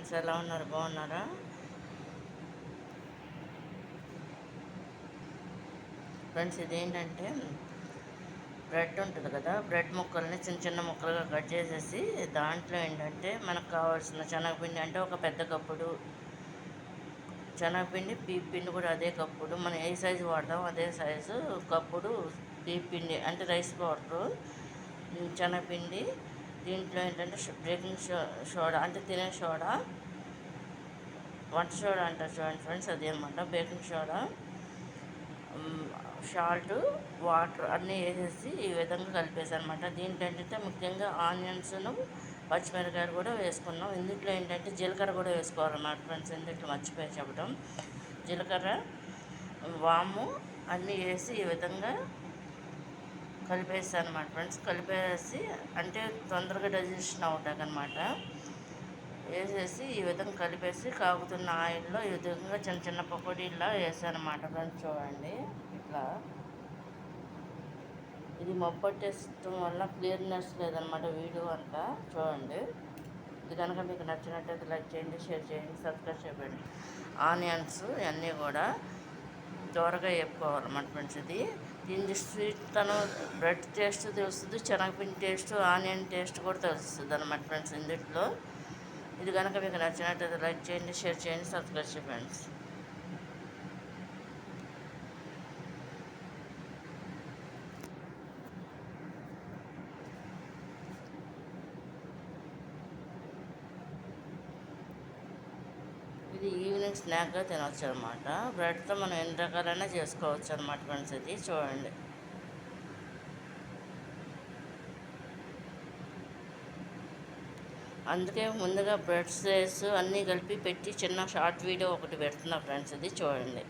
Friends, ఎలా ఉన్నారు? బాగున్నారా? ఫ్రెండ్స్, ఇదేంటంటే బ్రెడ్ ఉంటుంది కదా, బ్రెడ్ ముక్కల్ని చిన్న చిన్న ముక్కలుగా కట్ చేసేసి దాంట్లో ఏంటంటే మనకు కావాల్సిన శనగపిండి, అంటే ఒక పెద్ద కప్పుడు శనగపిండి, పిండి కూడా అదే కప్పుడు, మనం ఏ సైజు వాడతాం అదే సైజు కప్పుడు పిండి, అంటే రైస్ పౌడరు, శనగపిండి. దీంట్లో ఏంటంటే బేకింగ్ సోడా, అంటే తినే సోడా, వంట సోడా అంటారు చూడండి ఫ్రెండ్స్, అదే అనమాట బేకింగ్ సోడా, సాల్ట్, వాటర్ అన్నీ వేసేసి ఈ విధంగా కలిపేసి అనమాట. దీంట్లో ఏంటంటే ముఖ్యంగా ఆనియన్స్ను, పచ్చిమిరకాయలు కూడా వేసుకున్నాం. ఇందులో ఏంటంటే జీలకర్ర కూడా వేసుకోవాలన్నమాట ఫ్రెండ్స్. ఇందులో మర్చిపోయి చెప్పడం, జీలకర్ర, వాము అన్నీ వేసి ఈ విధంగా కలిపేస్తాను అనమాట ఫ్రెండ్స్. కలిపేసి అంటే తొందరగా డైజెషన్ అవుతాయి అనమాట. వేసేసి ఈ విధంగా కలిపేసి కాగుతున్న ఆయిల్లో ఈ విధంగా చిన్న చిన్న పకోడీలా వేసాను అనమాట ఫ్రెండ్స్. చూడండి, ఇట్లా ఇది మొప్పట్టేయడం వల్ల క్లియర్నెస్ లేదనమాట వీడియో అంతా. చూడండి, ఇది కనుక మీకు నచ్చినట్టయితే లైక్ చేయండి, షేర్ చేయండి, సబ్స్క్రైబ్ చేయండి. ఆనియన్స్ ఇవన్నీ కూడా త్వరగా వేపుకోవాలన్నమాట ఫ్రెండ్స్. దీని స్వీట్ బ్రెడ్ టేస్ట్ తెలుస్తుంది, శనగపిండి టేస్ట్, ఆనియన్ టేస్ట్ కూడా తెలుస్తుంది అనమాట ఫ్రెండ్స్ ఇందులో. ఇది కనుక మీకు నచ్చినట్టయితే లైక్ చేయండి, షేర్ చేయండి, సబ్స్క్రైబ్ చేయండి ఫ్రెండ్స్. ఇది ఈవినింగ్ స్నాక్గా తినవచ్చు అనమాట. బ్రెడ్తో మనం ఎన్ని రకాలైనా చేసుకోవచ్చు అనమాట ఫ్రెండ్స్. ఇది చూడండి, అందుకే ముందుగా బ్రెడ్ స్లైస్ అన్నీ కలిపి పెట్టి చిన్న షార్ట్ వీడియో ఒకటి పెడుతున్నా ఫ్రెండ్స్. ఇది చూడండి.